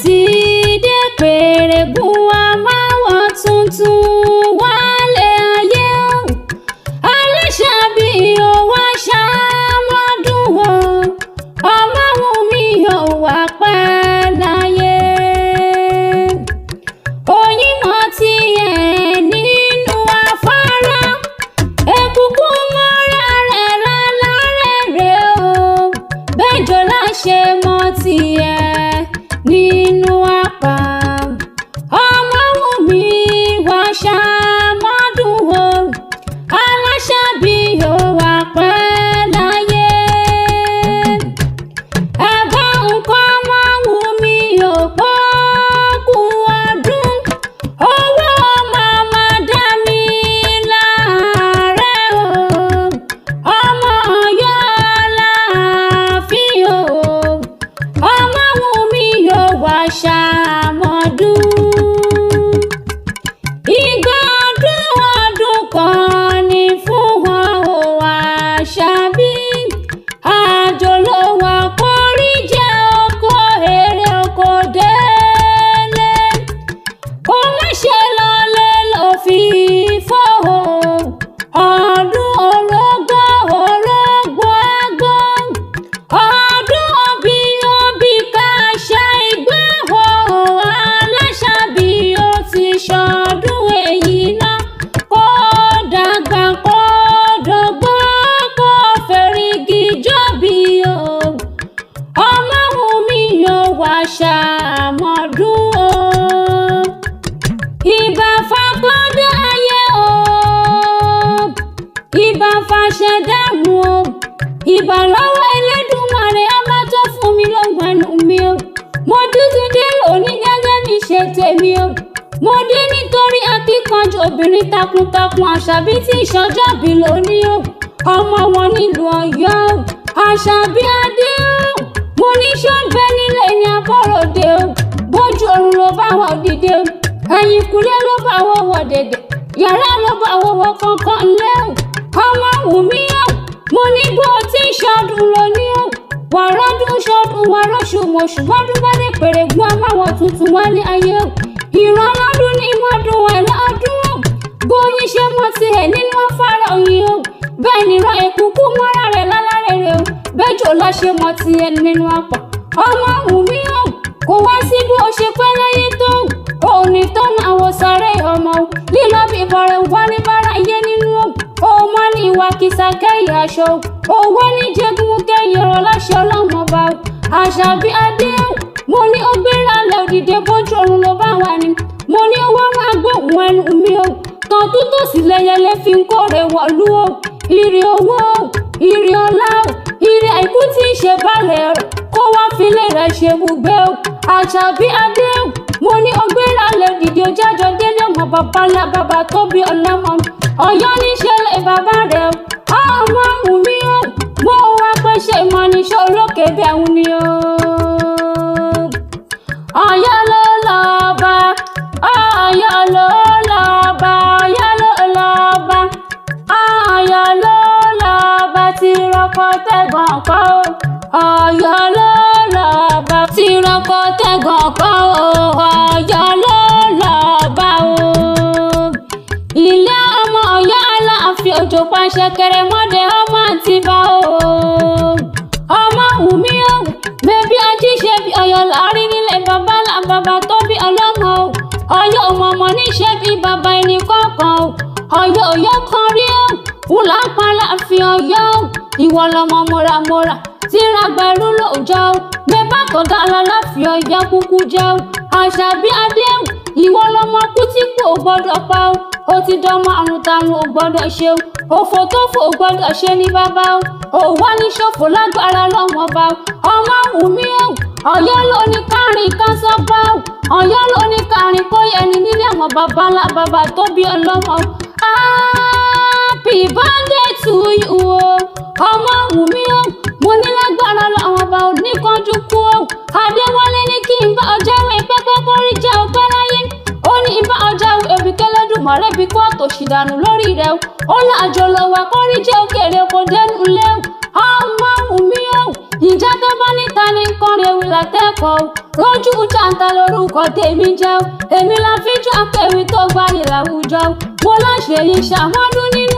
ti dé pèrègùn amáwọ̀ tuntun wálé ayé o. Aláṣàbí ò wá ṣàmọ́dún o. Ọmọ́wùmí ò wá pẹ́ láyé. Oyinmọ tiẹ̀ nínú afárá. Egungun mọ́ra rẹ̀ lálárẹ̀rẹ̀ o. Bẹ́jọ́ láṣẹ mọ́ tiẹ̀ nínú apá. Ọmọ́wùmí wá ṣàmọ́dún o. Aláṣàbí ò wá pẹ́ láyé. Ẹ̀bá nǹkan Ọmọ́wùmí ò pọ́kú ọdún. Owó màmá dá mi láàárẹ̀ o. Ọmọ Ọ̀yọ́ láàfin o. Ọmọ́wùmí ò wá ṣàmọ́dún. Ìgbà ọdún kan ni fún wọn o Àṣàbí. Àjò ló wà kórí jẹ́ oko èrè oko délé. Kó má ṣe lọlé ló fi fọ́ o. Ọdún orógbó orógbó ẹgbọ́n. Ọdún òbí òbí ká ṣe ìgbà o. Aláṣàbí ó ti ṣọdún èyí náà. Kó dàgbà kó dògbó kó fẹ̀rìgì jọ̀bí o. Ọmọ́wùmí ò wá ṣàmọ́dún o. Ìbà fàkọ́dá ayé o. Ìbà fàṣẹ̀dàmù o. Ìbà lọ́wọ́ Elédùmarè ọba tó fún mi lọ́gbọ̀n ẹnu mi o. Mo dúdú dé lóní gẹ́gẹ́ bí ṣe tèmi o. Mo dé nítorí akíkanjú obìnrin takuntakun Àṣàbí tí ìṣọjọ́bí lónìí o. Ọmọ wọn nílùú Ọ̀yọ́ o. Àṣàbí adé o. Mo ní ṣọ́ọ̀bẹ nílé ní Abọ́rọ̀dé o. Bójú oorun ló bá wọ̀ dìde o. Ẹ̀yìnkùlé ló bá wọ̀ wọ̀ dẹ̀dẹ̀. Yàrá ló bá wọ̀ wọ̀ kankan lé o. Ọmọ́wùmí o. Mo ní bó ti ṣọdún lónìí o. Wàrọ́dún ṣọdún wàrọ́ṣù mọ̀ṣù bọ́dún bá dé pèrègùn amáwọ̀ tuntun wálé ayé o. Ìran lọ́dún ní mọ́dún ẹ̀ lọ́dún o. Bóyin ṣe mọ́ tiẹ̀ nínú afárá oyin o. Bẹ́ẹ̀ ni ìran èkúkú mọ́ra rẹ̀ lálárẹ̀rẹ̀ o. Bẹ́jọ́ láṣẹ mọ́ tiẹ̀ nínú apá. Ọmọ́wùmí o. Kò wá sí bó ṣe pẹ́ láyé tó. Òní tó máa wọ sáré ọmọ o. Lílọ bíbọ̀ rẹ̀ wá ní bára yé nínú o. Òun ní ìwà kìsà kẹ́yìn aṣọ o. Òun ní jẹ́gun kẹ́yìn ọ̀rọ̀ láṣẹ ọlọ́mọba o. Àṣàbí adé o. Mo ní ó gbéra lẹ̀ òdìdé bójú oorun ló bá wà ní. Mo ní owó máa gbóhùn ẹnu mi o. Tàn tó tòsí lẹ́yẹlé fi ń kórè wọ̀lú o. Ire owó o. Ire ọlá o. Ire àìkú tí ń ṣe balẹ̀ rẹ̀. Kó wá filé rẹ̀ ṣe bùgbé o. Àṣàbí adé o. Mo ní ó gbéra lẹ̀ òdìdé jájọ délé ọmọ bàbá ńlá bàbá tó bí ọlọ́mọ. Ọ̀yọ́ ní ṣẹlẹ̀ bàbá rẹ̀ o. Ọmọ́wùmí o. Mo wá pẹ́ ṣe mọ́ níṣẹ́ olókè bí àwọn ni o. Ọ̀yọ́ ló lọ́ba. Ọ̀yọ́ ló lọ́ba. Ọ̀yọ́ ló lọ́ba. Ọ̀yọ́ ló lọ́ba tí rọ́kọ̀ tẹ̀gàn kọ́ o. Ọ̀yọ́ ló lọ́ba tí rọ́kọ̀ tẹ̀gàn kọ́ o. Ọ̀yọ́ ló lọ́ba o. Ilé ọmọ Ọ̀yọ́ Aláàfin Òjò pàṣẹ kẹrẹmọdé ọmọ Àtìbà o. Ọmọ́wùmí o. Bébí ajíṣe bí Ọ̀yọ́ láàrin nílé bàbá là bàbá tó bí ọlọ́mọ o. Ọ̀yọ́ ọmọ níṣẹ́ bí bàbá ẹnì kọ̀ọ̀kan o. Ọ̀yọ́ Ọ̀yọ́ kan rí o. Wùlà pa láàfin Ọ̀yọ́ o. Ìwọ lọmọ mọ́ramọ́ra tí ra gbẹ̀rú lóòjọ́ o. Bébà tó dára láàfin Ọ̀yọ́ kúkú jẹ́ o. Àṣàbí adé o. Ìwọ lọmọ kú tí kò gbọdọ̀ pa o. Ó ti dánmọ àrùn tarun ò gbọdọ̀ ṣe o. Òfò tó fò gbọdọ̀ ṣe ní bàbá o. Òwá ní ṣòfò lágbára lọ́wọ́ bá o. Ọmọ́wùmí o. Ọ̀yọ́ ló ní kárin kan sọ́gbà o. Ọ̀yọ́ ló ní kárin kó yẹni nílé àwọn bàbá ńlá bàbá tó bí ọlọ́mọ o. Happy birthday to you o. Ọmọ́wùmí o. Mo ní lágbára lọ́wọ́ bá o. Ní kánjú kú o. Adéwálé ní kí n bá ọjọ́ ìwé pẹ́pẹ́ kórí jẹ́ ọpẹ́ láyé. Ó ní bá ọjà ebi kẹlẹ́dùmarè bí kó àtòṣì dànù lórí rẹ̀ o. Ó lájọ lọ wá kórí jẹ́ òkèèrè kò dẹnu lé o. Ọmọ́wùmí o. Ìjà tó bá níta ní kọrin ewì akẹ́kọ̀ọ́ Rójú Jàǹtà lórúkọ tèmi jẹ́ èmi la fi jọ akéwì tó gbayì láwùjọ mo láṣẹ yìí ṣàmọ́dún nínú